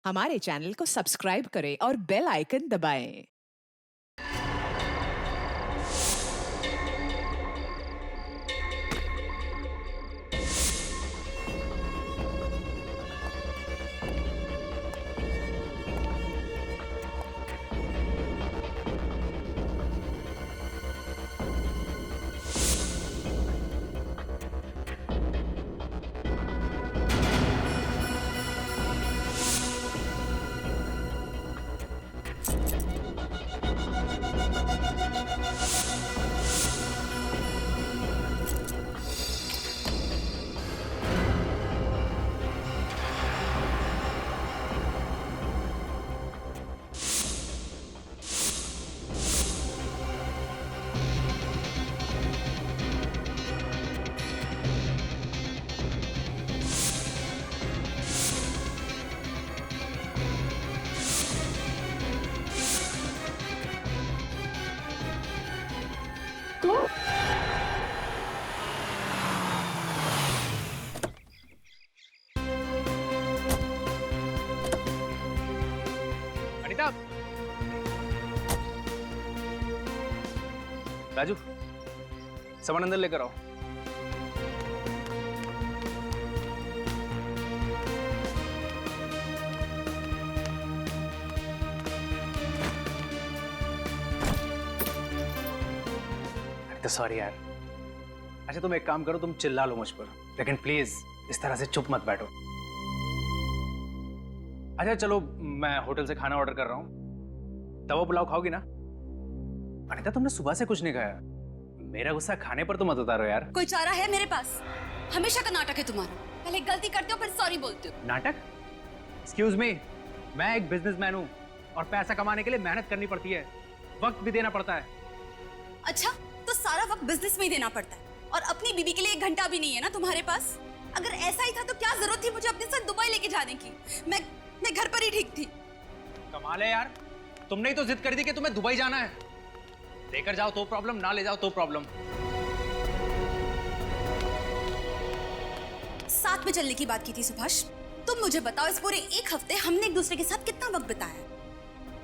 हमारे चैनल को सब्सक्राइब करें और बेल आइकन दबाएं। अनीता, राजू, सामान अंदर लेकर आओ। अनीता सॉरी यार। अच्छा तुम एक काम करो, तुम चिल्ला लो मुझ पर, लेकिन प्लीज इस तरह से चुप मत बैठो। अच्छा चलो, मैं होटल से खाना ऑर्डर कर रहा हूँ। तवा पुलाव खाओगी ना? अनीता तुमने सुबह से कुछ नहीं खाया। मेरा गुस्सा खाने पर तो मत उतारो यार। कोई चारा है मेरे पास? हमेशा का नाटक है तुम्हारा। पहले गलती करते हो फिर सॉरी बोलते हो। नाटक? एक्सक्यूज मी, मैं एक बिजनेसमैन हूँ और पैसा कमाने के लिए मेहनत करनी पड़ती है, वक्त भी देना पड़ता है। अच्छा, तो सारा वक्त बिजनेस में ही देना पड़ता है और अपनी बीबी के लिए 1 घंटा भी नहीं है ना तुम्हारे पास? अगर ऐसा ही था तो क्या जरूरत थी मुझे अपने साथ दुबई लेके जाने की? मैं घर पर ही ठीक थी। कमाल है यार, तुमने ही तो जिद कर दी कि तुम्हें दुबई जाना है। लेकर जाओ तो प्रॉब्लम, ना ले जाओ तो प्रॉब्लम। साथ में चलने की बात की थी सुभाष। तुम मुझे बताओ, इस पूरे 1 हफ्ते हमने एक दूसरे के साथ कितना वक्त बिताया?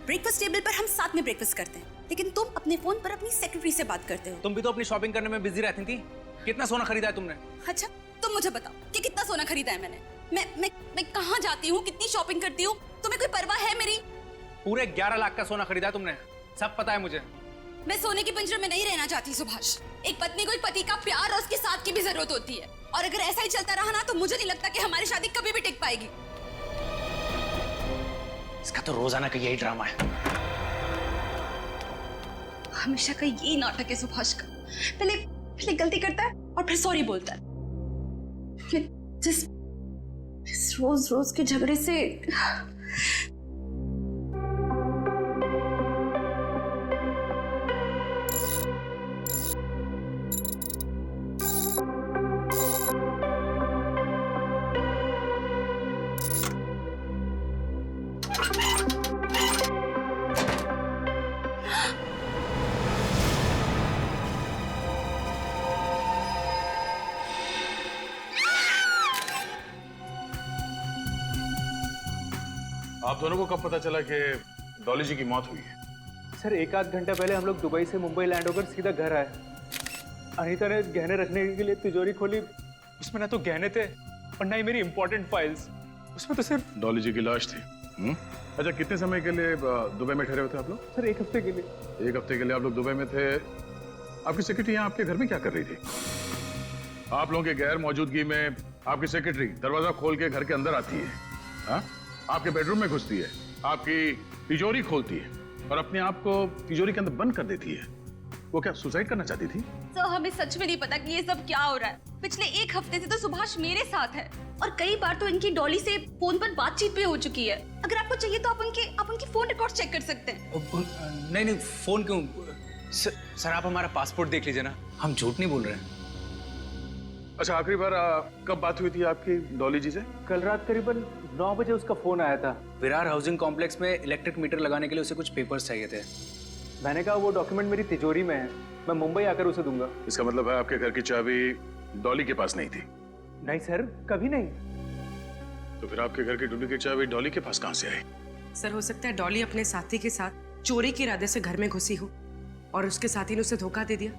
ब्रेकफास्ट टेबल पर हम साथ में ब्रेकफास्ट करते हैं, लेकिन तुम अपने फोन पर अपनी सेक्रेटरी से बात करते हो। तुम भी तो अपनी शॉपिंग करने में बिजी रहती थी। कितना सोना खरीदा है तुमने? अच्छा, तुम मुझे बताओ कि कितना सोना खरीदा है मैंने? मैं कहाँ जाती हूँ, कितनी शॉपिंग करती हूँ, तुम्हें कोई परवाह है मेरी? पूरे 11 लाख का सोना खरीदा है तुमने, सब पता है मुझे। मैं सोने के पिंजरे में नहीं रहना चाहती सुभाष। एक पत्नी को एक पति का प्यार और उसके साथ की भी जरूरत होती है, और अगर ऐसा ही चलता रहा ना तो मुझे नहीं लगता कि हमारी शादी कभी भी टिक पाएगी। इसका तो रोजाना का यही ड्रामा है। हमेशा का यही नाटक है सुभाष का। पहले गलती करता है और फिर सॉरी बोलता है। जिस रोज रोज के झगड़े से आप दोनों को कब पता चला कि डॉली जी की मौत हुई है? सर 1 आध घंटा पहले हम लोग दुबई से मुंबई लैंड होकर सीधा घर आए। अनीता ने गहने रखने के लिए तिजोरी खोली, उसमें ना तो गहने थे और ना ही मेरी इंपॉर्टेंट फाइल्स। उसमें तो सिर्फ डॉली जी की लाश थी। अच्छा, कितने समय के लिए दुबई में ठहरे हुए थे आप लोग? सर 1 हफ्ते के लिए। 1 हफ्ते के लिए आप लोग दुबई में थे। आपकी सेक्रेटरी यहाँ आपके घर में क्या कर रही थी? आप लोगों के गैर मौजूदगी में आपकी सेक्रेटरी दरवाजा खोल के घर के अंदर आती है, हाँ? आपके बेडरूम में घुसती है, आपकी तिजोरी खोलती है और अपने आप को तिजोरी के अंदर बंद कर देती है। वो क्या सुसाइड करना चाहती थी? तो हमें सच में नहीं पता कि ये सब क्या हो रहा है। पिछले 1 हफ्ते से तो सुभाष मेरे साथ है और कई बार तो इनकी डॉली से फोन पर बातचीत भी हो चुकी है। अगर आपको चाहिए तो आप उनकी फोन रिकॉर्ड चेक कर सकते हैं। नहीं, फोन क्यों? सर आप हमारा पासपोर्ट देख लीजिए ना, हम झूठ नहीं बोल रहे हैं। अच्छा, आखिरी बार कब बात हुई थी आपकी डॉली जी से? कल रात करीबन 9 बजे उसका फोन आया था। विरार हाउसिंग कॉम्प्लेक्स में इलेक्ट्रिक मीटर लगाने के लिए उसे कुछ पेपर्स चाहिए थे। मैंने कहा वो डॉक्यूमेंट मेरी तिजोरी में है, मैं मुंबई आकर उसे दूंगा। इसका मतलब है आपके घर की चाबी डॉली के पास नहीं थी? नहीं सर, कभी नहीं। तो फिर आपके घर की डुप्लीकेट चाबी डॉली के पास कहां से आई? सर, हो सकता है डॉली अपने साथी के साथ चोरी के इरादे से घर में घुसी हो और उसके साथी ने उसे धोखा दे दिया,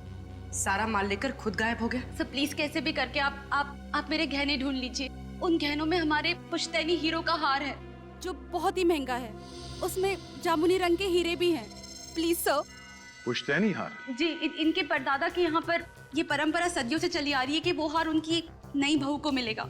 सारा माल लेकर खुद गायब हो गया। सर प्लीज कैसे भी करके आप मेरे गहने ढूंढ लीजिए। उन गहनों में हमारे पुश्तैनी हीरो का हार है जो बहुत ही महंगा है। उसमें जामुनी रंग के हीरे भी हैं। Please sir. पुश्तैनी हार? जी, इनके परदादा के यहाँ पर ये परंपरा सदियों से चली आ रही है कि वो हार उनकी नई बहू को मिलेगा।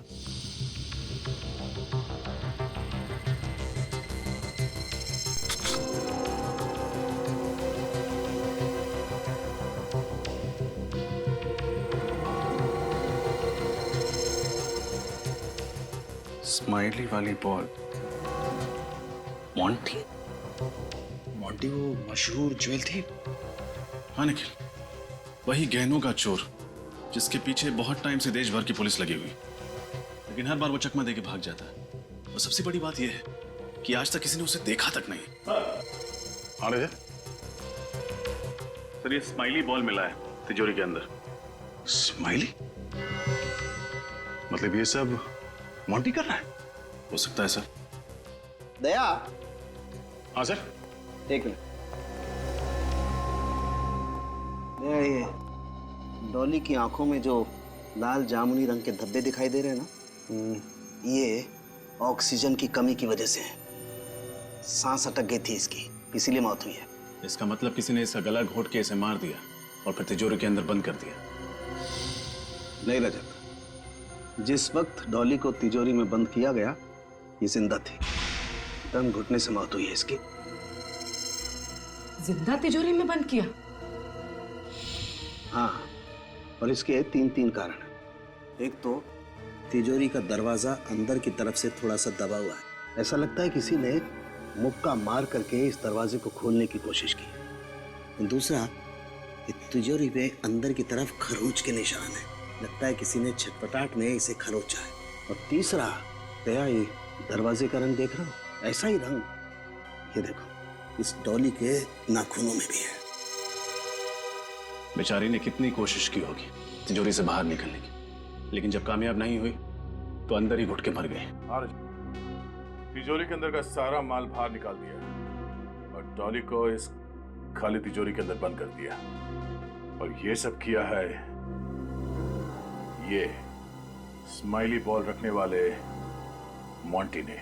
स्माइली वाली बॉल। मॉन्टी? मॉन्टी वो मशहूर ज्वेल थी। हाँ निखिल, वही गहनों का चोर जिसके पीछे बहुत टाइम से देश भर की पुलिस लगी हुई, लेकिन हर बार वो चकमा देके भाग जाता है। और सबसे बड़ी बात यह है कि आज तक किसी ने उसे देखा तक नहीं। सर, ये स्माइली बॉल मिला है तिजोरी के अंदर। स्माइली? मतलब ये सब मॉन्टी कर रहा है? हो सकता है सर। दया। हाँ सर। एक मिनट। दया, ये डॉली की आंखों में जो लाल जामुनी रंग के धब्बे दिखाई दे रहे हैं ना, ये ऑक्सीजन की कमी की वजह से है। सांस अटक गई थी इसकी, इसीलिए मौत हुई है। इसका मतलब किसी ने इसका गला घोट के इसे मार दिया और फिर तिजोरी के अंदर बंद कर दिया। नहीं रजत, जिस वक्त डॉली को तिजोरी में बंद किया गया ये जिंदा थी। दम घुटने से मौत हुई है इसकी। जिंदा तिजोरी में बंद किया? हाँ, और इसके तीन कारण हैं। एक तो तिजोरी का दरवाजा अंदर की तरफ से थोड़ा सा दबा हुआ है। ऐसा लगता है किसी ने मुक्का मार करके इस दरवाजे को खोलने की कोशिश की। दूसरा, तिजोरी पे अंदर की तरफ खरोंच के निशान है। लगता है किसी ने छटपटाट में इसे खरोचा है। और तीसरा, दया, ये दरवाजे का रंग देख रहा हो? ऐसा ही रंग ये देखो इस डॉली के नाखूनों में भी है। बेचारी ने कितनी कोशिश की होगी तिजोरी से बाहर निकलने की, लेकिन जब कामयाब नहीं हुई तो अंदर ही घुट के मर गई। तिजोरी के अंदर का सारा माल बाहर निकाल दिया और डॉली को इस खाली तिजोरी के अंदर बंद कर दिया। और ये सब किया है ये स्माइली बॉल रखने वाले मॉन्टी ने।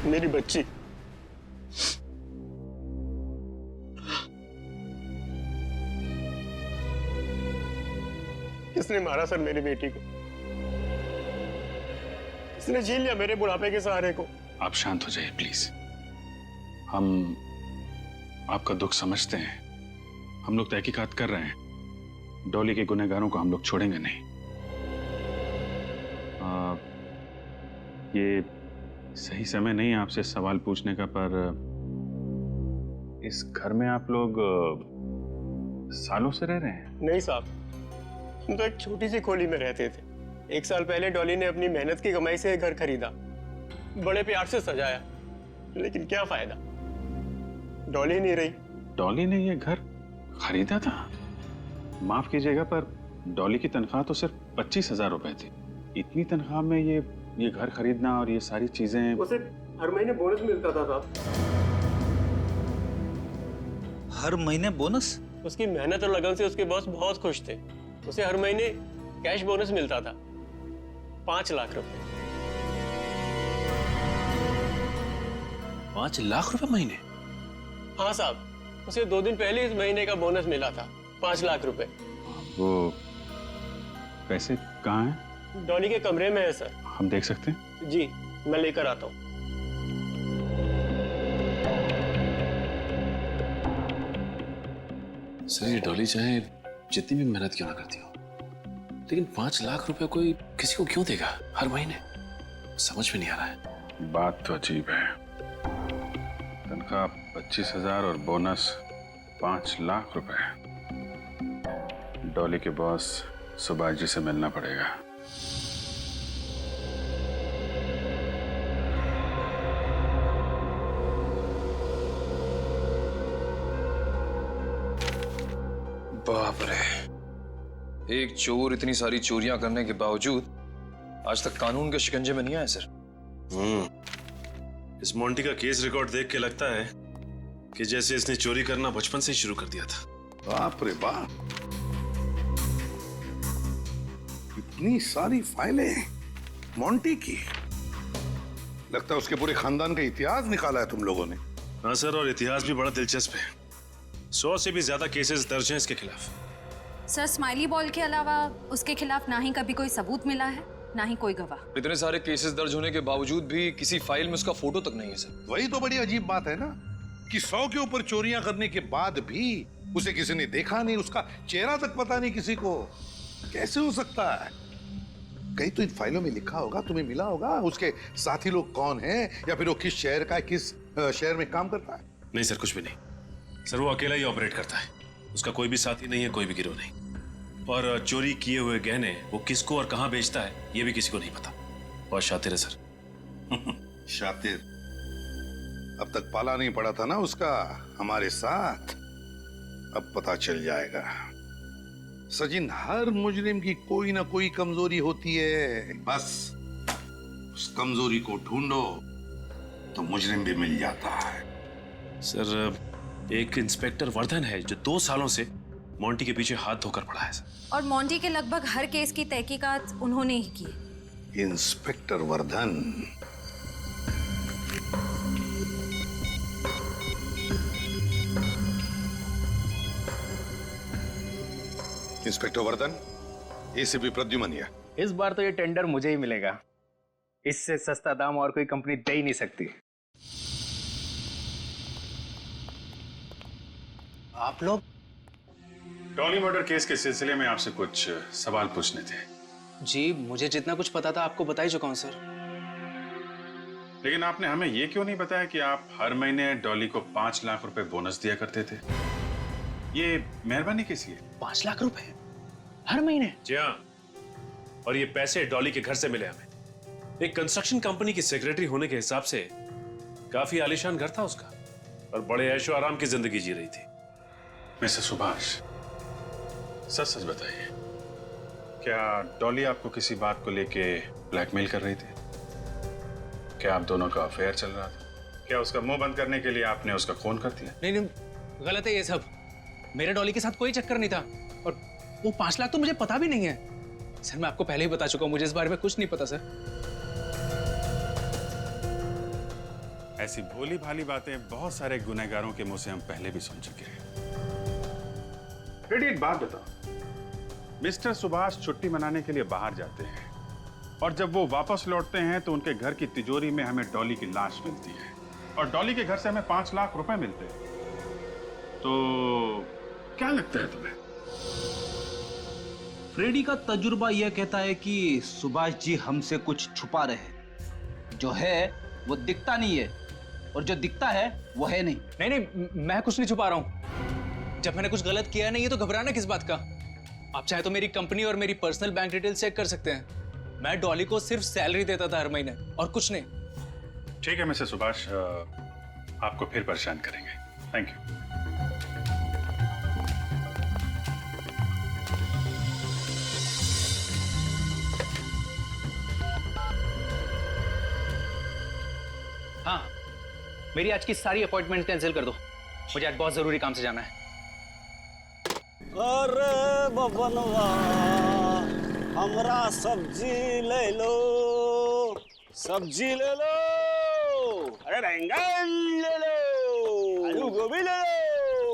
मेरी बच्ची। किसने मारा सर मेरी बेटी को? किसने झेल लिया मेरे बुढ़ापे के सहारे को? आप शांत हो जाइए प्लीज। हम आपका दुख समझते हैं। हम लोग तहकीकात कर रहे हैं। डॉली के गुनहगारों को हम लोग छोड़ेंगे नहीं। ये सही समय नहीं है आपसे सवाल पूछने का, पर इस घर में आप लोग सालों से रह रहे हैं? नहीं साहब, हम तो एक छोटी सी खोली में रहते थे। 1 साल पहले डॉली ने अपनी मेहनत की कमाई से घर खरीदा, बड़े प्यार से सजाया, लेकिन क्या फायदा, डॉली नहीं रही। डॉली ने ये घर खरीदा था? माफ कीजिएगा, पर डॉली की तनख्वाह तो सिर्फ 25,000 रुपए थी। इतनी तनख्वाह में ये घर खरीदना और ये सारी चीजें। उसे हर महीने बोनस मिलता था साहब। हर महीने बोनस? उसकी मेहनत और लगन से उसके बॉस बहुत खुश थे। उसे हर महीने कैश बोनस मिलता था, 5 लाख रुपए। 5 लाख रुपए महीने? हाँ साहब, उसे 2 दिन पहले इस महीने का बोनस मिला था, 5 लाख रुपए। वो पैसे कहाँ हैं? डॉली के कमरे में है सर। हम देख सकते हैं? जी, मैं लेकर आता हूँ। सर, ये डॉली चाहे जितनी भी मेहनत क्यों ना करती हो, लेकिन 5 लाख रुपए कोई किसी को क्यों देगा हर महीने? समझ में नहीं आ रहा है। बात तो अजीब है। तनख्वाह 25,000 और बोनस 5 लाख रुपए। डॉली के बॉस सुभाष जी से मिलना पड़ेगा। बाप रे, एक चोर इतनी सारी चोरियां करने के बावजूद आज तक कानून के शिकंजे में नहीं आए सर। इस मोंटी का केस रिकॉर्ड देख के लगता है कि जैसे इसने चोरी करना बचपन से ही शुरू कर दिया था। बाप रे बाप, इतनी सारी फाइलें मोंटी की। लगता है उसके पूरे खानदान का इतिहास निकाला है तुम लोगों ने। हाँ सर, और इतिहास भी बड़ा दिलचस्प है। 100 से भी ज्यादा केसेस दर्ज हैं इसके खिलाफ। सर, स्माइली बॉल के अलावा उसके खिलाफ ना ही कभी कोई सबूत मिला है, ना ही कोई गवाह। इतने सारे केसेस दर्ज होने के बावजूद भी किसी फाइल में उसका फोटो तक नहीं है सर। वही तो बड़ी अजीब बात है ना कि 100 के ऊपर चोरियां करने के बाद भी उसे किसी ने देखा नहीं, उसका चेहरा तक पता नहीं किसी को। कैसे हो सकता है? कहीं तो इन फाइलों में लिखा होगा, तुम्हें मिला होगा उसके साथी लोग कौन हैं, या फिर वो किस शहर का है, किस शहर में काम करता है। नहीं सर, कुछ भी नहीं सर, वो अकेला ही ऑपरेट करता है। उसका कोई भी साथी नहीं है, कोई भी गिरोह नहीं। और चोरी किए हुए गहने वो किसको और कहां बेचता है ये भी किसी को नहीं पता। बहुत शातिर है सर। शातिर? अब तक पाला नहीं पड़ा था ना उसका हमारे साथ, अब पता चल जाएगा। सजिन, हर मुजरिम की कोई ना कोई कमजोरी होती है, बस उस कमजोरी को ढूंढो तो मुजरिम भी मिल जाता है। सर, एक इंस्पेक्टर वर्धन है जो 2 सालों से मोंटी के पीछे हाथ धोकर पड़ा है सर। और मोंटी के लगभग हर केस की तहकीकात उन्होंने ही की। Inspector Vardhan? Inspector Vardhan, ACP Pradyuman. इस बार तो ये टेंडर मुझे ही मिलेगा। इससे सस्ता दाम और कोई कंपनी दे ही नहीं सकती। आप लोग? डॉली मर्डर केस के सिलसिले में आपसे कुछ सवाल पूछने थे। जी, मुझे जितना कुछ पता था आपको बता ही चुका हूं सर। लेकिन आपने हमें ये क्यों नहीं बताया कि आप हर महीने डॉली को 5 लाख रुपए बोनस दिया करते थे? ये मेहरबानी किस लिए? 5 लाख रुपए हर महीने? जी हाँ, और ये पैसे डॉली के घर से मिले हमें। एक कंस्ट्रक्शन कंपनी की सेक्रेटरी होने के हिसाब से काफी आलीशान घर था उसका, और बड़े ऐशो आराम की जिंदगी जी रही थी। मिस्टर सुभाष, सच सच बताइए, क्या डॉली आपको किसी बात को लेके ब्लैकमेल कर रही थी? क्या आप दोनों का अफेयर चल रहा था? क्या उसका मुंह बंद करने के लिए आपने उसका खून कर दिया? नहीं नहीं, गलत है ये सब। मेरे डॉली के साथ कोई चक्कर नहीं था, और वो 5 लाख तो मुझे पता भी नहीं है। सर, मैं आपको पहले ही बता चुका हूं, मुझे इस बारे में कुछ नहीं पता सर। ऐसी भोली भाली बातें बहुत सारे गुनहगारों के मुंह से हम पहले भी सुन चुके हैं। एक बात बताओ, मिस्टर सुभाष छुट्टी मनाने के लिए बाहर जाते हैं, और जब वो वापस लौटते हैं तो उनके घर की तिजोरी में हमें डॉली की लाश मिलती है, और डॉली के घर से हमें 5 लाख रुपए मिलते हैं। तो क्या लगता है तुम्हें? फ्रेडी का तजुर्बा यह कहता है कि सुभाष जी हमसे कुछ छुपा रहे हैं। जो है वो दिखता नहीं है, और जो दिखता है वो है नहीं। नहीं नहीं, मैं कुछ नहीं छुपा रहा हूं। जब मैंने कुछ गलत किया नहीं है तो घबराना किस बात का? आप चाहे तो मेरी कंपनी और मेरी पर्सनल बैंक डिटेल्स चेक कर सकते हैं। मैं डॉली को सिर्फ सैलरी देता था हर महीने, और कुछ नहीं। ठीक है मिस्टर सुभाष, आपको फिर परेशान करेंगे। Thank you. हाँ, मेरी आज की सारी अपॉइंटमेंट कैंसिल कर दो, मुझे आज बहुत जरूरी काम से जाना है। अरे बबनवा, हमरा सब्जी ले लो, सब्जी ले लो। अरे बैंगन ले लो, आलू गोभी ले लो।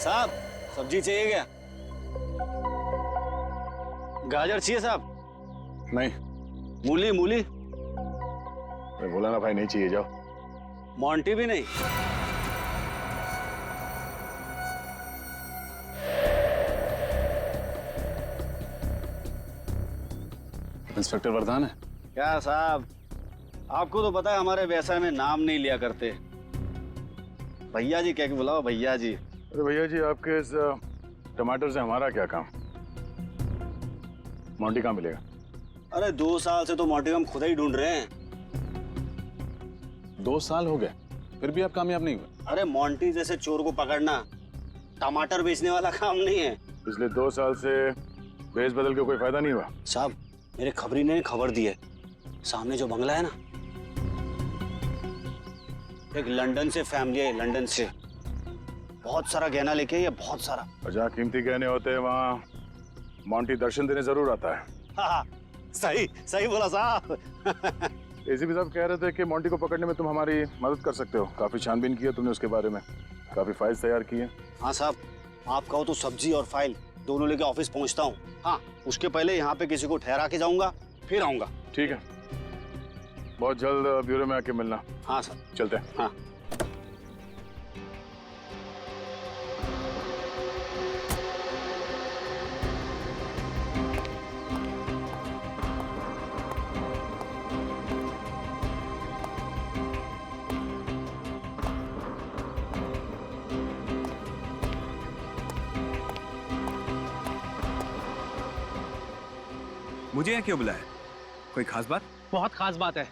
साहब, सब्जी चाहिए क्या? गाजर चाहिए साहब? नहीं। मूली? मूली मैं बोला ना भाई, नहीं चाहिए, जाओ। मोंटी भी नहीं? इंस्पेक्टर वर्धन है क्या साहब? आपको तो पता है हमारे व्यवसाय में नाम नहीं लिया करते। भैया जी कह के बुलाओ, भैया जी। अरे भैया जी, आपके इस टमाटर से हमारा क्या काम? मोंटी कहाँ मिलेगा? अरे 2 साल से तो मोंटी हम खुद ही ढूंढ रहे हैं। 2 साल हो गए? फिर भी आप कामयाब नहीं हुए। अरे मोंटी जैसे चोर को पकड़ना टमाटर बेचने वाला काम नहीं है। पिछले 2 साल से भेष बदल के कोई फायदा नहीं हुआ। साहब, मेरे खबरी ने खबर दी है, सामने जो बंगला है ना, एक लंदन से फैमिली है, लंदन से बहुत सारा गहना लेके आई है, बहुत सारा। और जहाँ कीमती गहने होते हैं वहाँ मोंटी दर्शन देने जरूर आता है। हाँ, सही सही बोला साहब। एसीपी साहब कह रहे थे कि मोंटी को पकड़ने में तुम हमारी मदद कर सकते हो। काफी छानबीन की है तुमने उसके बारे में, काफी फाइल्स तैयार की है। हाँ साहब, आप कहो तो सब्जी और फाइल दोनों लेके ऑफिस पहुंचता हूँ। हाँ, उसके पहले यहाँ पे किसी को ठहरा के जाऊंगा, फिर आऊंगा। ठीक है, बहुत जल्द ब्यूरो में आके मिलना। हाँ सर, चलते हैं। हाँ। मुझे यहाँ क्यों बुलाया? कोई खास बात? बहुत खास बात है।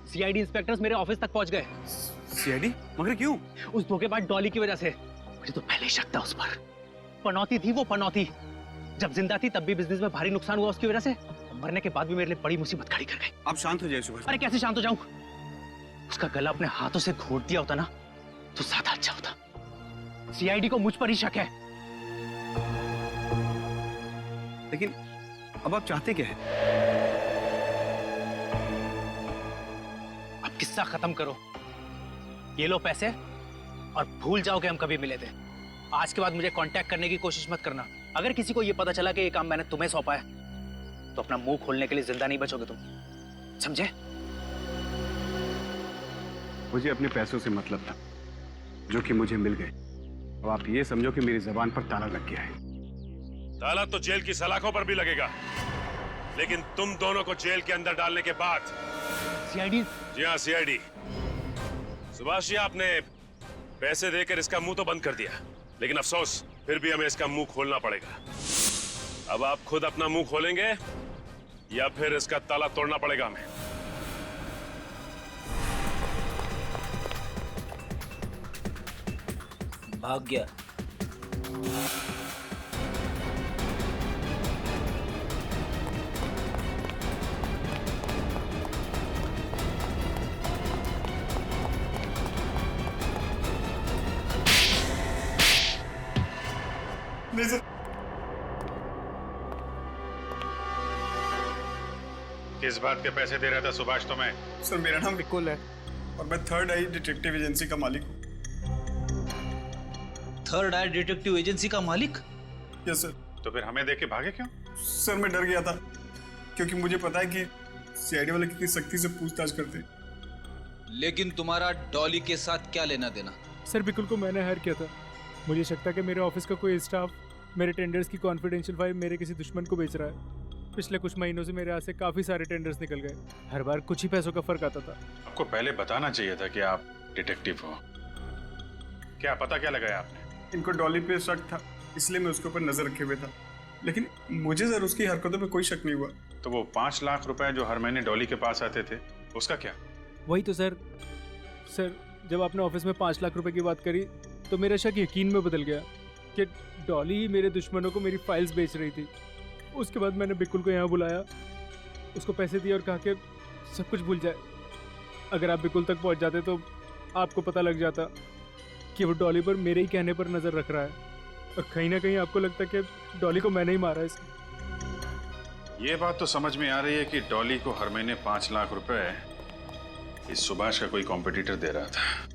सीआईडी इंस्पेक्टर्स मेरे ऑफिस तक पहुंच गए। सीआईडी? मगर क्यों? उस धोखेबाज डॉली की वजह से। मुझे तो पहले ही शक था उस पर। पनौती थी वो, पनौती। जब जिंदा थी तब भी बिजनेस में भारी नुकसान हुआ उसकी वजह से, मरने के बाद भी मेरे लिए बड़ी मुसीबत खड़ी कर गई। आप शांत हो जाइए सुभाष। अरे कैसे शांत हो जाऊं? उसका गला अपने हाथों से घोट दिया होता ना तो ज्यादा अच्छा होता। सीआईडी को मुझ पर ही शक है। लेकिन अब आप चाहते क्या है? अब किस्सा खत्म करो, ये लो पैसे और भूल जाओ कि हम कभी मिले थे। आज के बाद मुझे कांटेक्ट करने की कोशिश मत करना। अगर किसी को ये पता चला कि ये काम मैंने तुम्हें सौंपा है तो अपना मुंह खोलने के लिए जिंदा नहीं बचोगे तुम, समझे? मुझे अपने पैसों से मतलब था जो कि मुझे मिल गए। अब आप ये समझो कि मेरी जबान पर ताला लग गया है। ताला तो जेल की सलाखों पर भी लगेगा, लेकिन तुम दोनों को जेल के अंदर डालने के बाद। सीआईडी? जी हाँ, सीआईडी। सुभाष जी, आपने पैसे देकर इसका मुंह तो बंद कर दिया, लेकिन अफसोस फिर भी हमें इसका मुंह खोलना पड़ेगा। अब आप खुद अपना मुंह खोलेंगे या फिर इसका ताला तोड़ना पड़ेगा हमें? भाग गया। नहीं सर। किस बात के पैसे दे रहा था सुभाष तुम्हें? सर, मेरा नाम विकुल है और मैं थर्ड आई डिटेक्टिव एजेंसी का मालिक हूँ। थर्ड आई डिटेक्टिव एजेंसी का मालिक? Yes sir. तो फिर हमें देख के भागे क्यों? सर, मैं डर गया था क्योंकि मुझे पता है कि सीआईडी वाले कितनी सख्ती से पूछताछ करते हैं। लेकिन तुम्हारा डॉली के साथ क्या लेना देना? सर, बिल्कुल को मैंने हायर किया था। मुझे शक था कि मेरे ऑफिस का कोई स्टाफ मेरे टेंडर्स की कॉन्फिडेंशियल फाइल मेरे किसी दुश्मन को बेच रहा है। पिछले कुछ महीनों से मेरे यहाँ से काफ़ी सारे टेंडर्स निकल गए। हर बार कुछ ही पैसों का फर्क आता था। आपको पहले बताना चाहिए था कि आप डिटेक्टिव हो। क्या पता क्या लगाया आपने? इनको डॉली पे शक था, इसलिए मैं उसके ऊपर नजर रखे हुए था, लेकिन मुझे सर उसकी हरकतों पे कोई शक नहीं हुआ। तो वो 5 लाख रुपए जो हर महीने डॉली के पास आते थे, उसका क्या? वही तो सर, जब आपने ऑफिस में 5 लाख रुपए की बात करी तो मेरा शक यकीन में बदल गया कि डॉली ही मेरे दुश्मनों को मेरी फाइल्स बेच रही थी। उसके बाद मैंने बिकुल को यहाँ बुलाया, उसको पैसे दिए और कहा कि सब कुछ भूल जाए। अगर आप बिकुल तक पहुँच जाते तो आपको पता लग जाता कि वो डॉली पर मेरे ही कहने पर नज़र रख रहा है, और कहीं ना कहीं आपको लगता कि डॉली को मैंने ही मारा है। ये बात तो समझ में आ रही है कि डॉली को हर महीने 5 लाख रुपए इस सुभाष का कोई कॉम्पिटिटर दे रहा था,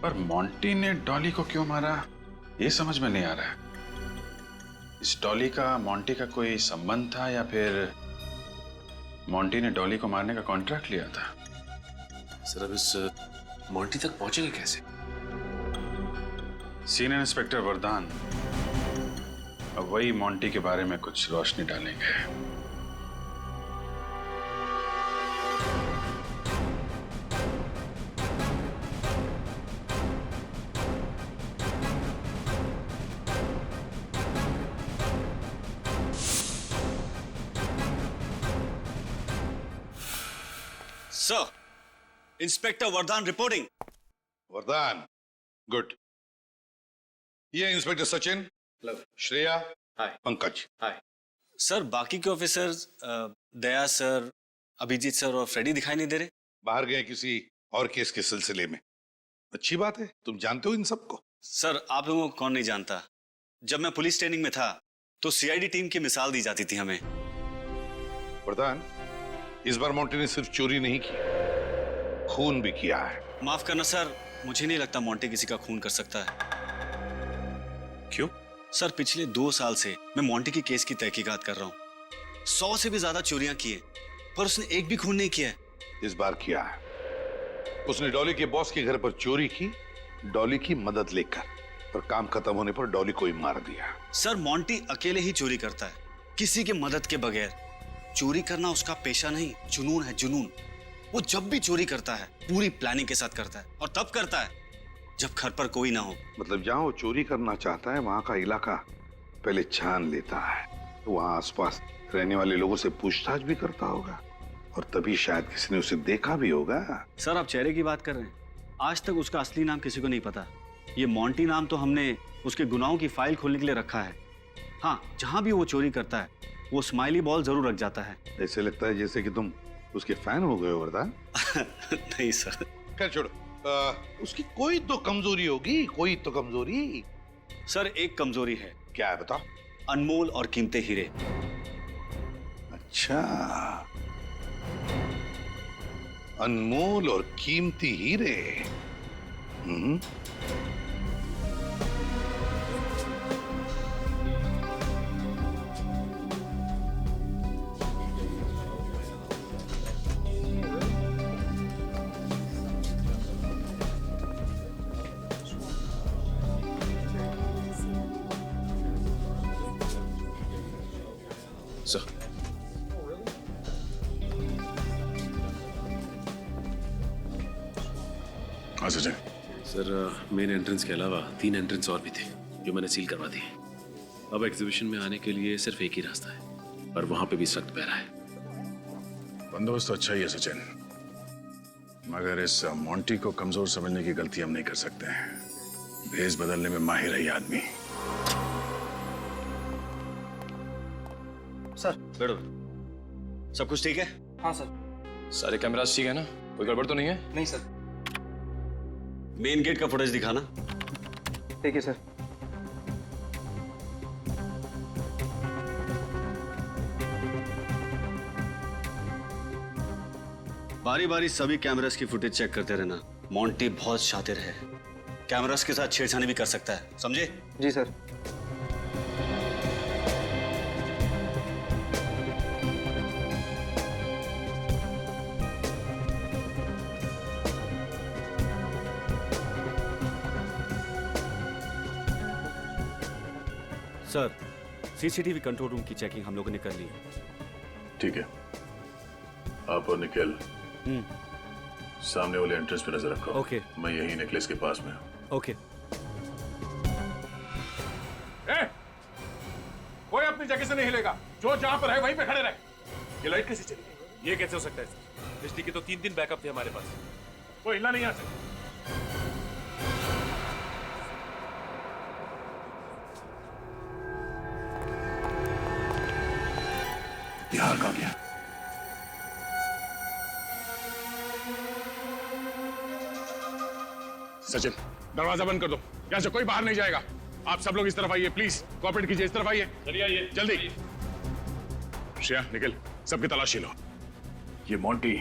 पर मोंटी ने डॉली को क्यों मारा ये समझ में नहीं आ रहा है। इस डॉली का मोंटी का कोई संबंध था या फिर मोंटी ने डॉली को मारने का कॉन्ट्रैक्ट लिया था? सर, अब इस मोंटी तक पहुंचेंगे कैसे? सीनियर इंस्पेक्टर वरदान अब वही मोंटी के बारे में कुछ रोशनी डालेंगे। सर, इंस्पेक्टर वरदान रिपोर्टिंग। वरदान, गुड। ये inspector Sachin, Shreya, Pankaj. Hi sir. बाकी के ऑफिसर्स दया सर, अभिजीत सर और फ्रेडी दिखाई नहीं दे रहे। बाहर गए किसी और केस के सिलसिले में। अच्छी बात है, तुम जानते हो इन सबको? सर आप लोगों को कौन नहीं जानता। जब मैं पुलिस ट्रेनिंग में था तो सीआईडी टीम की मिसाल दी जाती थी हमें। वरदान, इस बार मोंटी ने सिर्फ चोरी नहीं की, खून भी किया है। माफ करना सर, मुझे नहीं लगता मोंटी किसी का खून कर सकता है। क्यों? सर पिछले 2 साल से मैं मोंटी की केस की तहकीकात कर रहा हूँ। 100 से भी ज्यादा चोरियां की है, पर उसने एक भी खून नहीं किया है। इस बार किया है। उसने डॉली के बॉस के घर पर चोरी की, डॉली की मदद लेकर, और काम खत्म होने पर डॉली को ही मार दिया। सर मोंटी अकेले ही चोरी करता है, किसी की मदद के बगैर। चोरी करना उसका पेशा नहीं, जुनून है, जुनून। वो जब भी चोरी करता है पूरी प्लानिंग के साथ करता है, और तब करता है जब घर पर कोई ना हो। मतलब जहां वो चोरी करना चाहता है वहां का इलाका पहले छान लेता है, वहां आसपास रहने वाले लोगों से पूछताछ भी करता होगा, और तभी शायद किसी ने उसे देखा भी होगा। सर आप चेहरे की बात कर रहे हैं, आज तक उसका असली नाम किसी को नहीं पता। ये मोंटी नाम तो हमने उसके गुनाहों की फाइल खोलने के लिए रखा है। हाँ, जहां भी वो चोरी करता है वो स्माइली बॉल जरूर रख जाता है। ऐसे लगता है जैसे कि तुम उसके फैन हो गए हो वरदान। नहीं सर। खैर छोड़ो, उसकी कोई तो कमजोरी होगी, कोई तो कमजोरी। सर एक कमजोरी है। क्या है बताओ? अनमोल और कीमती हीरे। अच्छा, अनमोल और कीमती हीरे। सर हाँ सचिन। सर मेन एंट्रेंस के अलावा 3 एंट्रेंस और भी थे जो मैंने सील करवा दिए। अब एग्जीबिशन में आने के लिए सिर्फ एक ही रास्ता है, पर वहां पे भी सख्त पहरा है। बंदोबस्त तो अच्छा ही है सचिन, मगर इस मोंटी को कमजोर समझने की गलती हम नहीं कर सकते हैं। भेष बदलने में माहिर है ये आदमी। सर बैठो। सब कुछ ठीक है? हाँ सर। सारे कैमरास ठीक है ना? कोई गड़बड़ तो नहीं है? नहीं सर। मेन गेट का फुटेज दिखाना। ठीक है सर। बारी बारी सभी कैमरास की फुटेज चेक करते रहना। मोंटी बहुत शातिर है, कैमरास के साथ छेड़छाड़ी भी कर सकता है, समझे? जी sir. Sir CCTV control room की चेकिंग हम लोगों ने कर ली है। ठीक है, आप और निखिल सामने वाले एंट्रेंस पे नजर रखो। ओके। मैं यही नेकलेस के पास में हूँ। ओके। कोई अपनी जगह से नहीं हिलेगा, जो जहां पर है वहीं पे खड़े रहे। ये लाइट कैसे चली गई? ये कैसे हो सकता है सर? बिजली की तो 3 दिन बैकअप थे हमारे पास। कोई हिलना नहीं आ सकता। बिहार का गया। सचिन, दरवाजा बंद कर दो, यहाँ से कोई बाहर नहीं जाएगा। आप सब लोग इस तरफ आइए, प्लीज कोऑपरेट कीजिए। इस तरफ आइए। चलिए आइए जल्दी। श्रेया, निखिल, सबकी तलाशी लो। ये मोंटी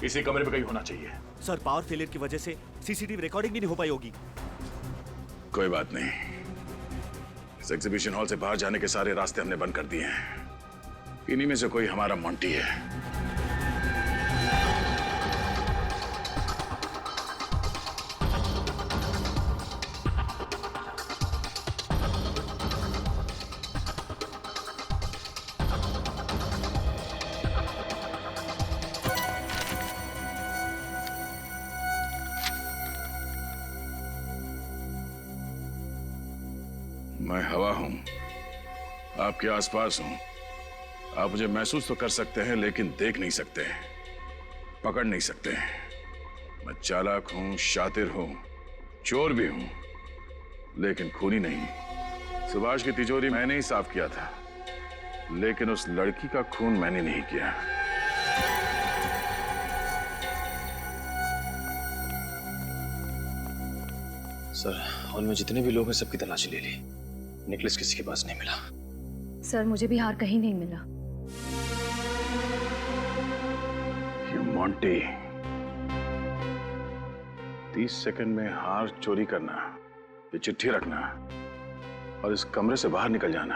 इसी कमरे में कहीं होना चाहिए। सर पावर फेलियर की वजह से सीसीटीवी रिकॉर्डिंग भी नहीं हो पाई होगी। कोई बात नहीं, इस एग्जीबिशन हॉल से बाहर जाने के सारे रास्ते हमने बंद कर दिए हैं। इन्हीं में से कोई हमारा मोंटी है। मैं हवा हूं, आपके आसपास हूं। आप मुझे महसूस तो कर सकते हैं लेकिन देख नहीं सकते, पकड़ नहीं सकते। मैं चालाक हूं, शातिर हूं, चोर भी हूं, लेकिन खूनी नहीं। सुभाष की तिजोरी मैंने ही साफ किया था, लेकिन उस लड़की का खून मैंने नहीं किया। सर, हॉल में जितने भी लोग हैं सबकी तलाशी ले ली, नेकलेस किसी के पास नहीं मिला। सर मुझे भी हार कहीं नहीं मिला। ये मोंटी, 30 सेकंड में हार चोरी करना, ये चिट्ठी रखना और इस कमरे से बाहर निकल जाना,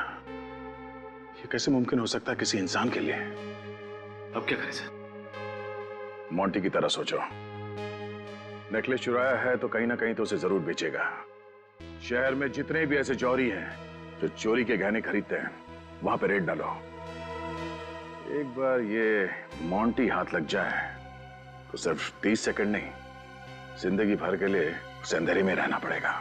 ये कैसे मुमकिन हो सकता है किसी इंसान के लिए? अब क्या करें सर? मोंटी की तरह सोचो। नेकलेस चुराया है तो कहीं ना कहीं तो उसे जरूर बेचेगा। शहर में जितने भी ऐसे चोरी हैं जो चोरी के गहने खरीदते हैं, वहां पे रेड डालो। एक बार ये मोंटी हाथ लग जाए तो सिर्फ 30 सेकंड नहीं, जिंदगी भर के लिए उसे अंधेरे में रहना पड़ेगा।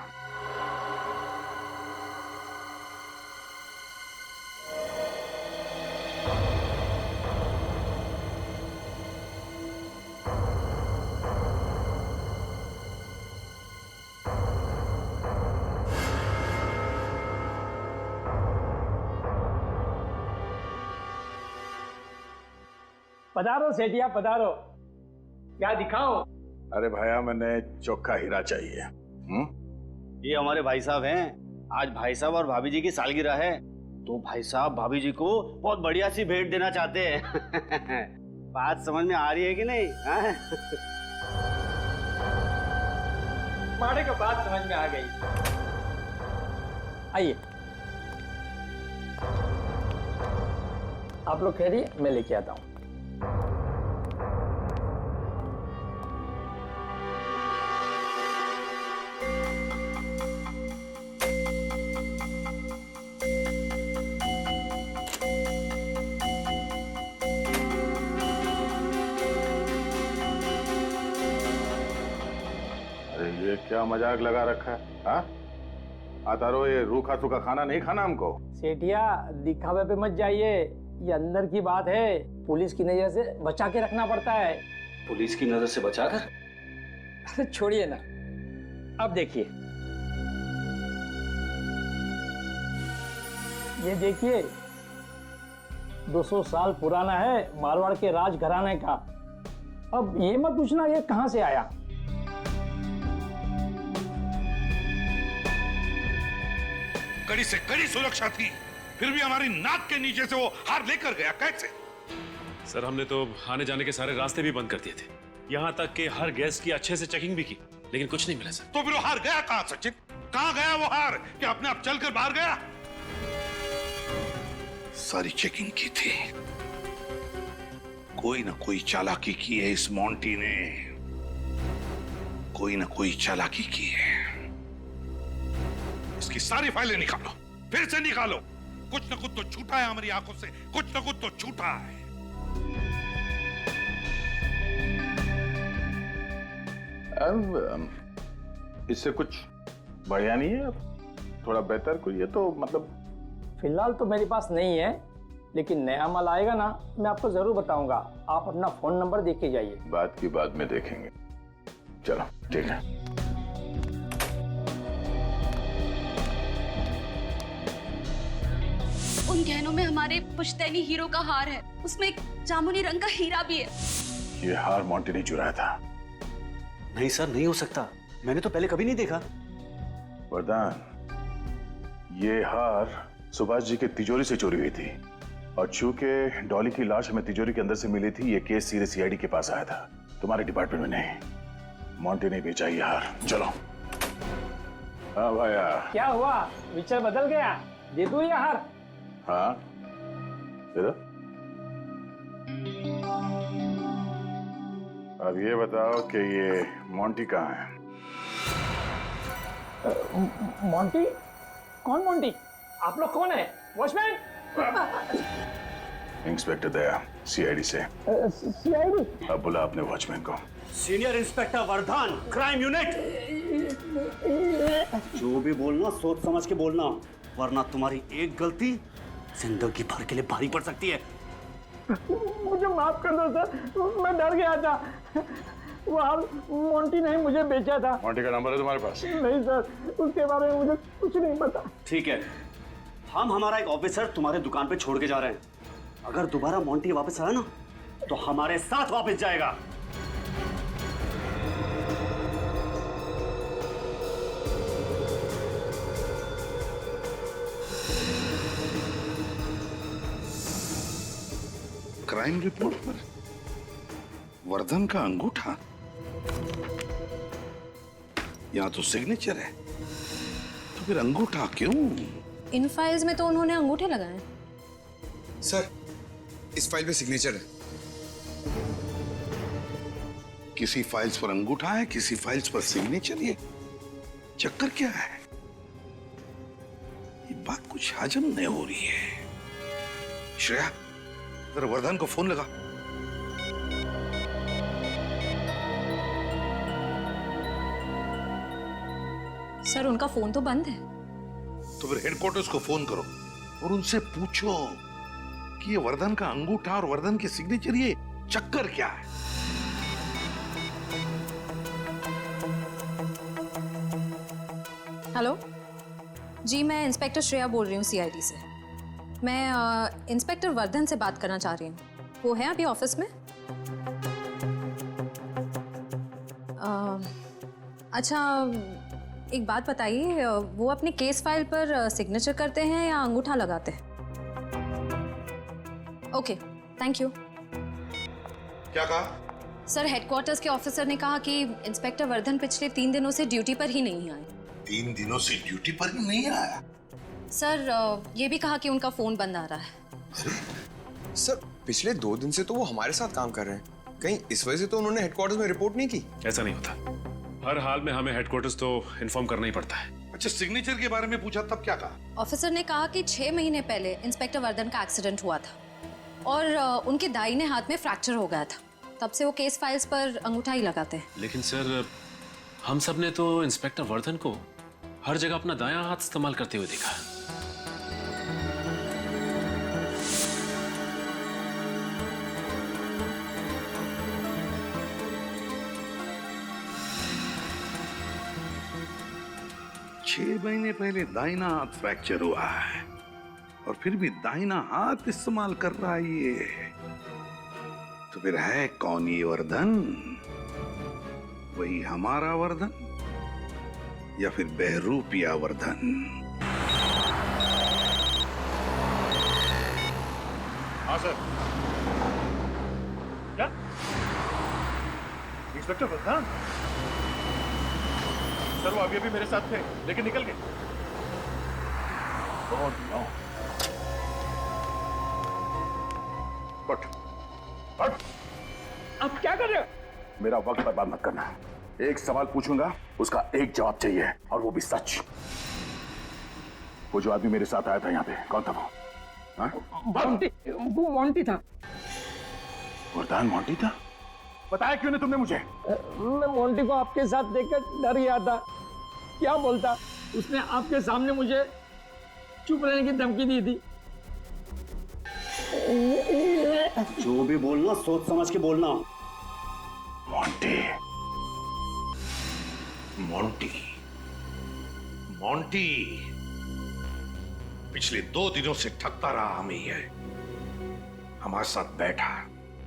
पधारो सेठिया पधारो, क्या दिखाओ? अरे भाया, मैंने चोखा हीरा चाहिए। ये हमारे भाई साहब हैं। आज भाई साहब और भाभी जी की सालगिरह है, तो भाई साहब भाभी जी को बहुत बढ़िया सी भेंट देना चाहते हैं। बात समझ में आ रही है कि नहीं? माड़े को बात समझ में आ गई। आइए, आप लोग कह रही है, मैं लेके आता हूँ। ये क्या मजाक लगा रखा है? हाँ, आता रहो, ये रूखा सूखा खाना नहीं खाना हमको। सेठिया, दिखावे पे मत जाइए, ये अंदर की बात है, पुलिस की नजर से बचा के रखना पड़ता है। पुलिस की नजर से बचाकर? अरे छोड़िए ना, अब देखिए, ये देखिए 200 साल पुराना है, मारवाड़ के राज घराने का। अब ये मत पूछना ये कहां से आया। कड़ी से कड़ी सुरक्षा थी, फिर भी हमारी नाक के नीचे से वो हार लेकर गया। कैसे? सर, हमने तो आने जाने के सारे रास्ते भी बंद कर दिए थे, यहाँ तक कि हर गैस की अच्छे से चेकिंग भी की, लेकिन कुछ नहीं मिला सर। तो फिर वो हार गया कहाँ सचिन? कहाँ गया वो हार? क्या अपने आप चलकर बाहर गया? सारी चेकिंग की थी, कोई ना कोई चालाकी की है इस मोंटी ने, कोई ना कोई चालाकी की है। इसकी सारी फाइलें निकालो, फिर से निकालो। कुछ न कुछ तो छूटा है हमारी आंखों से, कुछ न कुछ तो छूटा है। इससे कुछ बढ़िया नहीं है? थोड़ा बेहतर कोई? ये तो मतलब फिलहाल तो मेरे पास नहीं है, लेकिन नया माल आएगा ना, मैं आपको जरूर बताऊंगा। आप अपना फोन नंबर दे के जाइए। बात की बाद में देखेंगे। चलो ठीक है। उन गहनों में हमारे पुश्तैनी हीरो का हार है, उसमें एक जामुनी रंग का हीरा भी है। ये हार मोंटी ने चुराया था। नहीं सर, नहीं हो सकता, मैंने तो पहले कभी नहीं देखा। वरदान, ये हार सुभाष जी की तिजोरी से चोरी हुई थी, और चूंकि डॉली की लाश हमें तिजोरी के अंदर से मिली थी, ये केस सीधे सीआईडी के पास आया था, तुम्हारे डिपार्टमेंट में नहीं। मोंटी ने बेचा ये हार। चलो। हाँ भाया, क्या हुआ, विचार बदल गया? दे दूं ये हार? हाँ दे दो। अब ये बताओ कि ये मोंटी कहाँ है? मोंटी? कौन मोंटी? आप लोग कौन है? वॉचमैन? इंस्पेक्टर दया, सीआईडी से। सीआईडी? अब बुला अपने वॉचमैन को। Senior inspector Vardhan, crime unit. जो भी बोलना सोच समझ के बोलना, वरना तुम्हारी एक गलती जिंदगी भर के लिए भारी पड़ सकती है। मुझे माफ कर दो सर, मैं डर गया था। मोंटी ने मुझे बेचा था। मोंटी का नंबर है तुम्हारे पास? नहीं सर, उसके बारे में मुझे कुछ नहीं पता। ठीक है, हम हमारा एक ऑफिसर तुम्हारे दुकान पे छोड़ के जा रहे हैं। अगर दोबारा मोंटी वापस आया ना तो हमारे साथ वापस जाएगा। क्राइम रिपोर्ट पर वर्धन का अंगूठा, यहाँ तो सिग्नेचर है, तो फिर अंगूठा क्यों? इन फाइल्स में तो उन्होंने अंगूठे लगाए हैं। सर, इस फाइल पे सिग्नेचर है। किसी फाइल्स पर अंगूठा है, किसी फाइल्स पर सिग्नेचर। ये चक्कर क्या है? ये बात कुछ हजम नहीं हो रही है। श्रेया, जरा वर्धन को फोन लगा। सर, उनका फोन तो बंद है। तो फिर हेडक्वार्टर्स को फोन करो और उनसे पूछो कि ये वर्धन का अंगूठा और वर्धन की सिग्नेचर, ये चक्कर क्या है? हेलो जी, मैं इंस्पेक्टर श्रेया बोल रही हूँ सीआईडी से। मैं इंस्पेक्टर वर्धन से बात करना चाह रही हूँ। वो है अभी ऑफिस में? अच्छा, एक बात बताइए, वो अपने केस फाइल पर सिग्नेचर करते हैं या अंगूठा लगाते हैं? Okay, thank you. क्या कहा? सर, हेडक्वार्टर्स के ऑफिसर ने कहा कि इंस्पेक्टर वर्धन पिछले 3 दिनों से ड्यूटी पर ही नहीं आए। 3 दिनों से ड्यूटी पर ही नहीं आया? सर, ये भी कहा कि उनका फोन बंद आ रहा है। सर, पिछले 2 दिन से तो वो हमारे साथ काम कर रहे हैं। कहीं इस वजह से तो उन्होंने हेडक्वार्टर्स में रिपोर्ट नहीं की? ऐसा नहीं होता, हर हाल में हमें हेडक्वार्टर्स तो इन्फॉर्म करना ही पड़ता है। अच्छा, सिग्नेचर के बारे में पूछा तब क्या कहा? ऑफिसर ने कहा कि 6 महीने पहले इंस्पेक्टर वर्धन का एक्सीडेंट हुआ था और उनके दाहिने हाथ में फ्रैक्चर हो गया था। तब से वो केस फाइल्स पर अंगूठा ही लगाते हैं। लेकिन सर, हम सब ने तो इंस्पेक्टर वर्धन को हर जगह अपना दायां हाथ इस्तेमाल करते हुए देखा। छह महीने पहले दाहिना हाथ फ्रैक्चर हुआ है और फिर भी दाहिना हाथ इस्तेमाल कर रहा है ये। तो फिर है कौन ये वर्धन? वही हमारा वर्धन या फिर बहरूपिया वर्धन? हाँ सर। क्या इंस्पेक्टर वर्धन? सर, वो अभी मेरे साथ थे लेकिन निकल गए। Oh, no. अब क्या कर रहे हो? मेरा वक्त बर्बाद मत करना। एक सवाल पूछूंगा, उसका एक जवाब चाहिए और वो भी सच। वो जो आदमी मेरे साथ आया था यहाँ पे, कौन था वो? मोंटी, वो मोंटी था। वर्धन मोंटी था? बताया क्यों नहीं तुमने मुझे? मैं मोंटी को आपके साथ देखकर डर गया था। क्या बोलता? उसने आपके सामने मुझे चुप रहने की धमकी दी थी। जो भी बोलना सोच समझ के बोलना। मोंटी, मोंटी, मोंटी पिछले 2 दिनों से ठगता रहा हमें। ये हमारे साथ बैठा,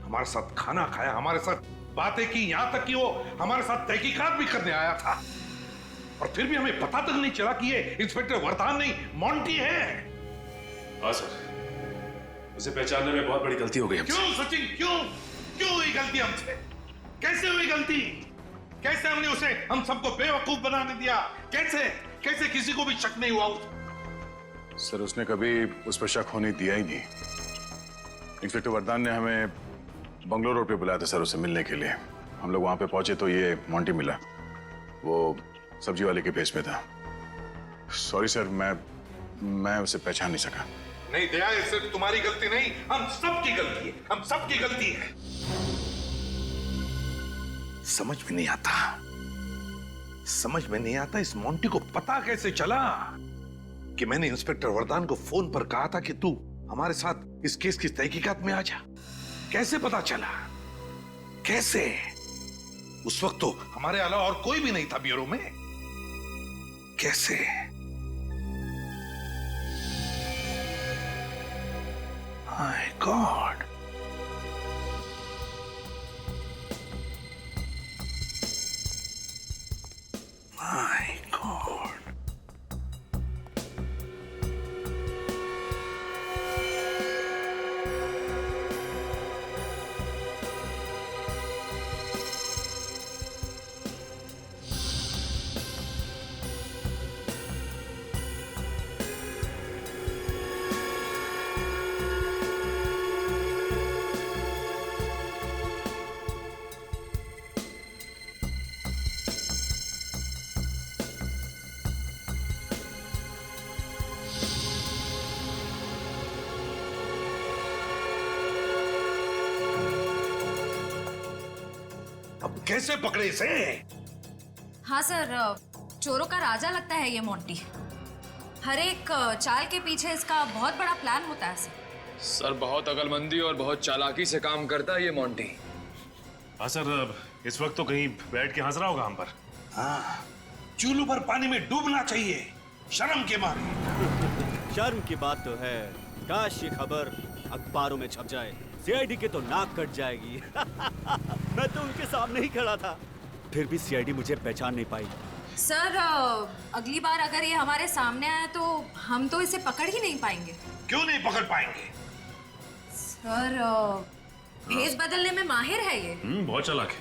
हमारे साथ खाना खाया, हमारे साथ बातें की, यहां तक कि वो हमारे साथ तहकीकात भी करने आया था। और फिर भी हमें पता तक नहीं चला कि ये इंस्पेक्टर वर्धन नहीं, मोंटी है। हाँ सर, उसे पहचानने में बहुत बड़ी गलती हो गई हमसे। क्यों सचिन, क्यों हुई गलती हमसे? कैसे हुई गलती? कैसे हमने उसे हम सबको बेवकूफ बनाने दिया? कैसे किसी को भी शक नहीं हुआ? सर, उसने कभी उस पर शक होने दिया ही नहीं। इंस्पेक्टर वर्धन ने हमें बंगलोर रोड पे बुलाया था सर, उससे मिलने के लिए। हम लोग वहां पे पहुंचे तो ये मोंटी मिला। वो सब्जी वाले के भेष में था। सॉरी सर, मैं उसे पहचान नहीं सका। नहीं दया, ये सिर्फ तुम्हारी गलती नहीं, हम सबकी गलती है। हम सबकी गलती है। समझ में नहीं आता इस मोंटी को पता कैसे चला कि मैंने इंस्पेक्टर वर्धन को फोन पर कहा था कि तू हमारे साथ इस केस की तहकीकात में आ जा। कैसे पता चला? कैसे? उस वक्त तो हमारे अलावा और कोई भी नहीं था ब्यूरो में। कैसे? My God. My God. अब कैसे पकड़े इसे? हाँ सर, चोरों का राजा लगता है ये मोंटी। हर एक चाल के पीछे इसका बहुत बड़ा प्लान होता है सर। बहुत अकलमंदी और बहुत चालाकी से काम करता है ये मोंटी। हाँ सर, इस वक्त तो कहीं बैठ के हंस रहा होगा हम पर। हाँ, चूल्हू पर पानी में डूबना चाहिए शर्म के मारे। शर्म की बात तो है, काश ये खबर अखबारों में छप जाए, सीआईडी के तो नाक कट जाएगी। मैं तो उनके सामने ही खड़ा था, फिर भी सीआईडी मुझे पहचान नहीं पाई। सर, अगली बार अगर ये हमारे सामने आया तो हम तो इसे पकड़ ही नहीं पाएंगे। क्यों नहीं पकड़ पाएंगे? सर, भेष बदलने में माहिर है ये। बहुत चालाक है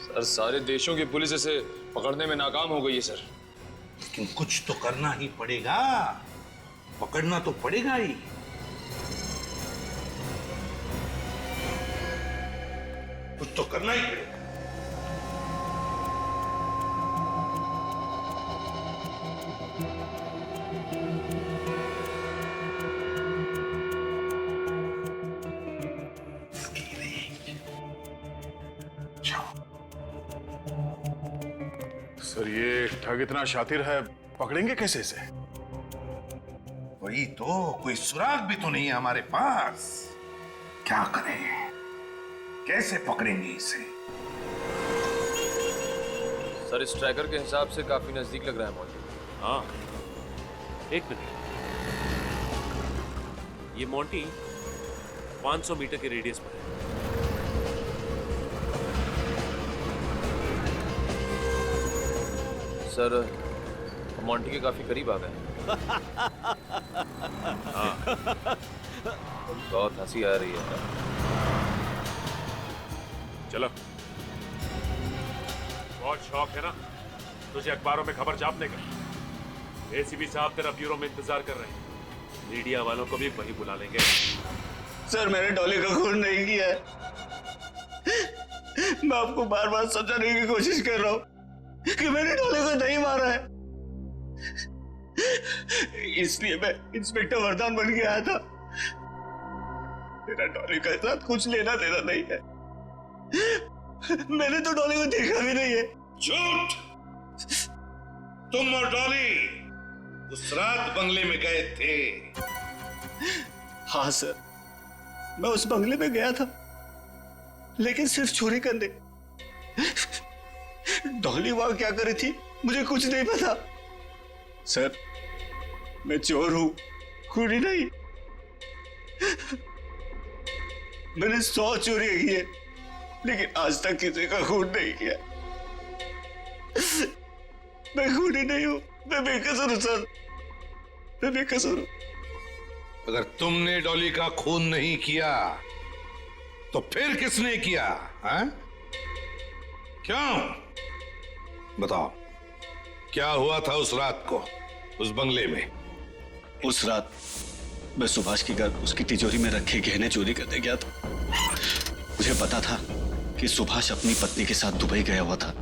सर। सारे देशों की पुलिस इसे पकड़ने में नाकाम हो गई है सर। लेकिन कुछ तो करना ही पड़ेगा, पकड़ना तो पड़ेगा ही। कुछ तो करना ही पड़ेगा। सर, ये ठग इतना शातिर है, पकड़ेंगे कैसे इसे? वही तो, कोई सुराग भी तो नहीं है हमारे पास। क्या करें, कैसे पकड़ेंगे इसे? सर, इस ट्रैकर के हिसाब से काफी नजदीक लग रहा है मोंटी। हाँ, एक मिनट। ये मोंटी 500 मीटर के रेडियस पर है। सर, हम मोंटी के काफी करीब आ गए। हाँ, बहुत हंसी आ रही है। चलो, बहुत शौक है ना तुझे अखबारों में खबर छापने का। एसीपी साहब तेरा ब्यूरो में इंतजार कर रहे हैं। मीडिया वालों को भी वही बुला लेंगे। सर, मैंने डॉली का खून नहीं किया है। मैं आपको बार बार समझाने की कोशिश कर रहा हूं कि मैंने डॉली को नहीं मारा है। इसलिए मैं इंस्पेक्टर वरदान बन के आया था। मेरा डॉली के साथ कुछ लेना देना नहीं है। मैंने तो डॉली को देखा भी नहीं है। झूठ! तुम और डॉली उस रात बंगले में गए थे। हाँ सर, मैं उस बंगले में गया था, लेकिन सिर्फ चोरी करने। डॉली वहां क्या कर रही थी मुझे कुछ नहीं पता। सर, मैं चोर हूं, खूनी नहीं। मैंने 100 चोरियां की है, लेकिन आज तक किसी का खून नहीं किया। मैं खूनी नहीं हूं, मैं बेकसूर हूं सर, मैं बेकसूर हूं। अगर तुमने डॉली का खून नहीं किया तो फिर किसने किया? हाँ? क्यों? बताओ, क्या हुआ था उस रात को उस बंगले में? उस रात मैं सुभाष के घर उसकी तिजोरी में रखे गहने चोरी करने गया था। मुझे पता था कि सुभाष अपनी पत्नी के साथ दुबई गया हुआ था।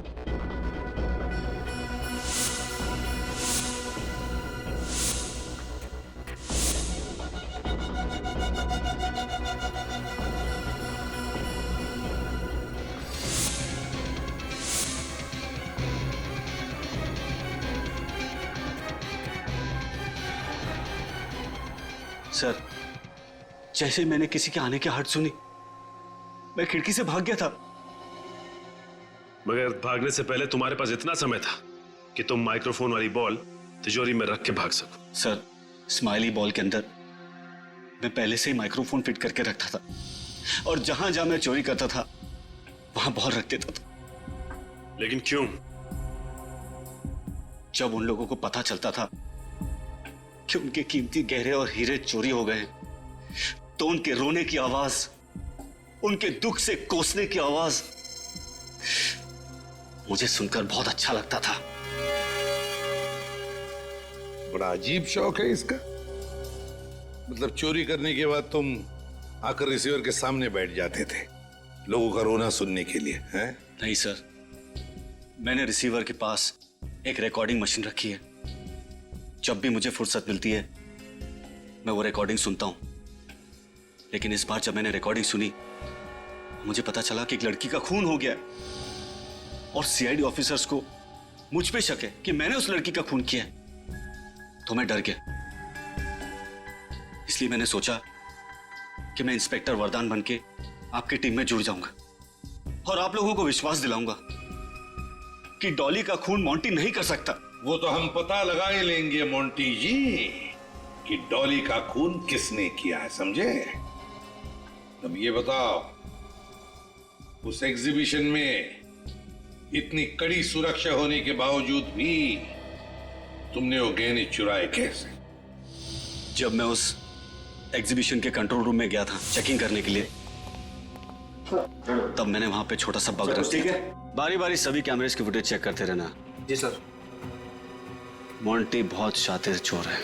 सर, जैसे मैंने किसी के आने की आहट सुनी, मैं खिड़की से भाग गया था। मगर भागने से पहले तुम्हारे पास इतना समय था कि तुम माइक्रोफोन वाली बॉल तिजोरी में रख के भाग सको। सर, स्माइली बॉल के अंदर मैं पहले से ही माइक्रोफोन फिट करके रखता था और जहां जहां मैं चोरी करता था वहां बॉल रख देता था। लेकिन क्यों? जब उन लोगों को पता चलता था कि उनके कीमती गहरे और हीरे चोरी हो गए तो उनके रोने की आवाज, उनके दुख से कोसने की आवाज मुझे सुनकर बहुत अच्छा लगता था। बड़ा अजीब शौक है इसका। मतलब चोरी करने के बाद तुम आकर रिसीवर के सामने बैठ जाते थे लोगों का रोना सुनने के लिए, हैं? नहीं सर, मैंने रिसीवर के पास एक रिकॉर्डिंग मशीन रखी है। जब भी मुझे फुर्सत मिलती है मैं वो रिकॉर्डिंग सुनता हूं। लेकिन इस बार जब मैंने रिकॉर्डिंग सुनी मुझे पता चला कि एक लड़की का खून हो गया और सीआईडी ऑफिसर्स को मुझ पे शक है कि मैंने उस लड़की का खून किया है। तो मैं डर गया। इसलिए मैंने सोचा कि मैं इंस्पेक्टर वरदान बनके आपकी टीम में जुड़ जाऊंगा और आप लोगों को विश्वास दिलाऊंगा कि डॉली का खून मोंटी नहीं कर सकता। वो तो हम पता लगा ही लेंगे मोंटी जी कि डॉली का खून किसने किया है, समझे? अब ये बताओ, उस एग्जीबिशन में इतनी कड़ी सुरक्षा होने के बावजूद भी तुमने वो गहने चुराए कैसे? जब मैं उस एग्जीबिशन के कंट्रोल रूम में गया था चेकिंग करने के लिए, तब मैंने वहां पे छोटा सा बग रख दिया था। बारी बारी सभी कैमरेज की फुटेज चेक करते रहना। जी सर। मोंटी बहुत शातिर चोर है,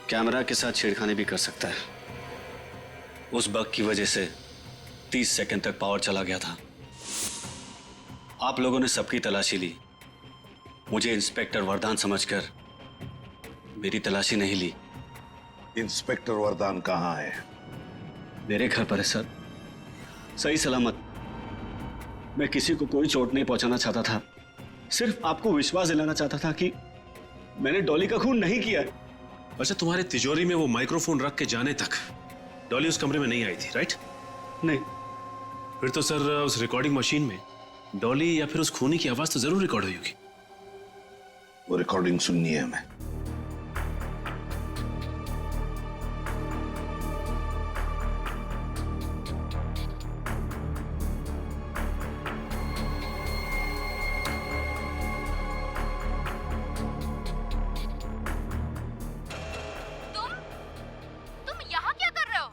कैमरा के साथ छेड़खानी भी कर सकता है। उस बग की वजह से 30 सेकंड तक पावर चला गया था। आप लोगों ने सबकी तलाशी ली, मुझे इंस्पेक्टर वरदान समझकर मेरी तलाशी नहीं ली। इंस्पेक्टर वरदान कहाँ है? मेरे घर पर है सर, सही सलामत। मैं किसी को कोई चोट नहीं पहुंचाना चाहता था, सिर्फ आपको विश्वास दिलाना चाहता था कि मैंने डॉली का खून नहीं किया। अच्छा, तुम्हारे तिजोरी में वो माइक्रोफोन रख के जाने तक डॉली उस कमरे में नहीं आई थी, राइट? नहीं। फिर तो सर उस रिकॉर्डिंग मशीन में डॉली या फिर उस खूनी की आवाज तो जरूर रिकॉर्ड हुई होगी। वो रिकॉर्डिंग सुननी है हमें। तुम यहाँ क्या कर रहे हो?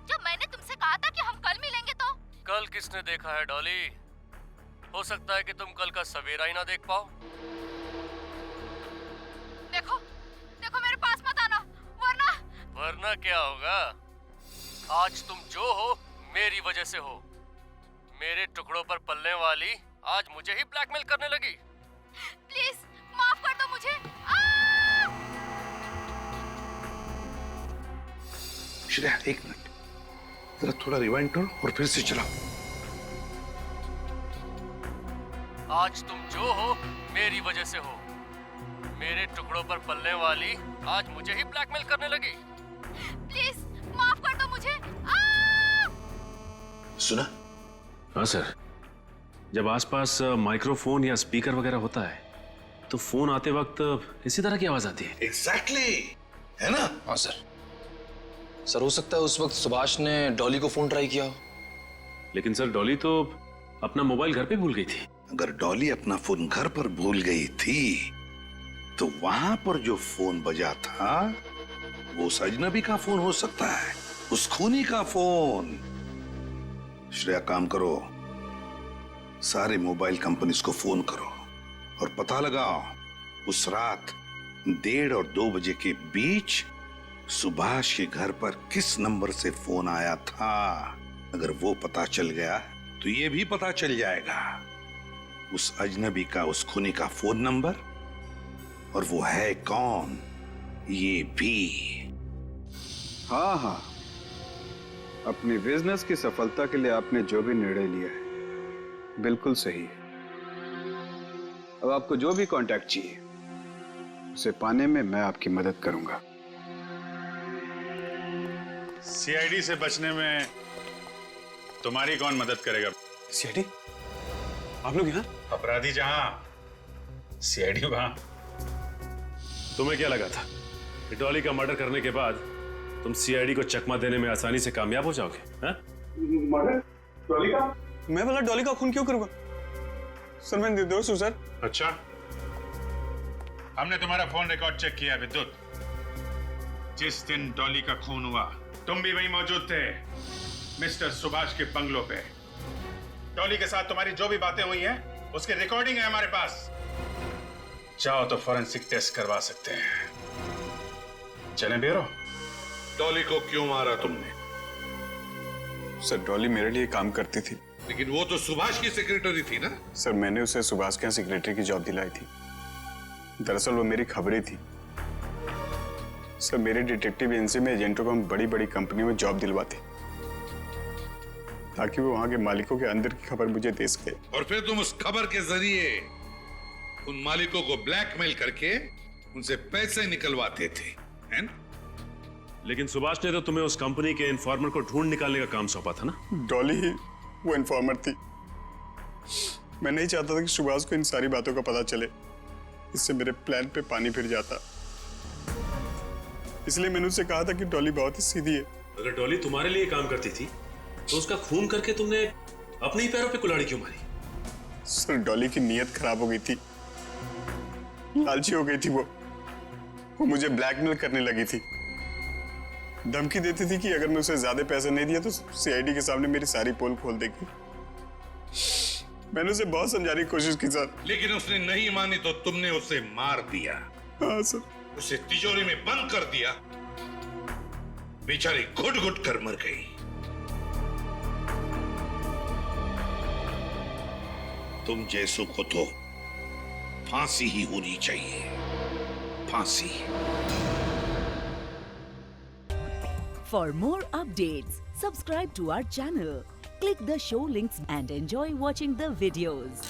जब मैंने तुमसे कहा था कि हम कल मिलेंगे तो? कल किसने देखा है डॉली? हो सकता है कि तुम कल का सवेरा ही ना देख पाओ। देखो, देखो मेरे पास मत आना, वरना क्या होगा? आज तुम जो हो मेरी वजह से हो। मेरे टुकड़ों पर पलने वाली आज मुझे ही ब्लैकमेल करने लगी। प्लीज माफ कर दो मुझे। श्रेया, एक मिनट, जरा थोड़ा रिवाइंड करो और फिर से चलाओ। आज तुम जो हो मेरी वजह से हो। मेरे टुकड़ों पर पलने वाली आज मुझे ही ब्लैकमेल करने लगी। प्लीज माफ कर दो मुझे। सुना? हाँ सर, जब आसपास माइक्रोफोन या स्पीकर वगैरह होता है तो फोन आते वक्त इसी तरह की आवाज आती है। एग्जैक्टली, है ना? हाँ सर। सर, हो सकता है उस वक्त सुभाष ने डॉली को फोन ट्राई किया हो। लेकिन सर डॉली तो अपना मोबाइल घर पे भूल गई थी। अगर डॉली अपना फोन घर पर भूल गई थी तो वहां पर जो फोन बजा था वो उस अजनबी का फोन हो सकता है, उस खूनी का फोन। श्रेया, काम करो, सारे मोबाइल कंपनीज को फोन करो और पता लगाओ उस रात 1:30 और 2 बजे के बीच सुभाष के घर पर किस नंबर से फोन आया था। अगर वो पता चल गया तो ये भी पता चल जाएगा उस अजनबी का, उस खूनी का फोन नंबर, और वो है कौन ये भी। हाँ हाँ, अपनी बिजनेस की सफलता के लिए आपने जो भी निर्णय लिया है बिल्कुल सही है। अब आपको जो भी कांटेक्ट चाहिए उसे पाने में मैं आपकी मदद करूंगा। सीआईडी से बचने में तुम्हारी कौन मदद करेगा? सीआईडी? आप लोग यहाँ? अपराधी जहां, सीआईडी वहां। तुम्हें क्या लगा था कि डॉली का मर्डर करने के बाद तुम सीआईडी को चकमा देने में आसानी से कामयाब हो जाओगे? हाँ? मर्डर? डॉली का? मैं भला डॉली का खून क्यों करूंगा? सर मैं निर्दोष हूं सर। अच्छा, हमने तुम्हारा फोन रिकॉर्ड चेक किया विद्युत। जिस दिन डॉली का खून हुआ तुम भी वहीं मौजूद थे, मिस्टर सुभाष के बंगलो पे। डॉली के साथ तुम्हारी जो भी बातें हुई हैं उसकी रिकॉर्डिंग है हमारे पास। चाहो तो फॉरेंसिक टेस्ट करवा सकते हैं। चलें ब्यूरो? डॉली को क्यों मारा तुमने? सर डॉली मेरे लिए काम करती थी। लेकिन वो तो सुभाष की सेक्रेटरी थी ना? सर मैंने उसे सुभाष के यहाँ सेक्रेटरी की जॉब दिलाई थी। दरअसल वो मेरी खबरें थी। सर मेरे डिटेक्टिव एजेंसी में एजेंटों को हम बड़ी बड़ी कंपनियों में जॉब दिलवाते ताकि वो वहां के मालिकों के अंदर की खबर मुझे दे सके। और फिर तुम उस खबर के जरिए उन मालिकों को ब्लैकमेल करके उनसे पैसे निकलवाते थे, हैं? लेकिन सुभाष ने तो तुम्हें उस कंपनी के इन्फॉर्मर को ढूंढ निकालने का काम सौंपा था ना? डॉली ही वो इन्फॉर्मर थी। मैं नहीं चाहता था कि सुभाष को इन सारी बातों का पता चले, इससे मेरे प्लान पे पानी फिर जाता। इसलिए मैंने उससे कहा था कि डॉली बहुत ही सीधी है। अगर डॉली तुम्हारे लिए काम करती थी तो उसका खून करके तुमने अपने ही पैरों पे कुल्हाड़ी क्यों मारी? सर डॉली की नीयत खराब हो गई थी, लालची हो गई थी। वो मुझे ब्लैकमेल करने लगी थी, धमकी देती थी कि अगर मैं उसे ज्यादा पैसे नहीं दिया तो सीआईडी के सामने मेरी सारी पोल खोल देगी। मैंने उसे बहुत समझाने की कोशिश की सर, लेकिन उसने नहीं मानी तो तुमने उसे मार दिया। हाँ सर। उसे तिजोरी में बंद कर दिया, बेचारी घुट घुट कर मर गई। तुम जैसों को तो फांसी ही होनी चाहिए, फांसी। For more updates, subscribe to our channel, click the show links and enjoy watching the videos.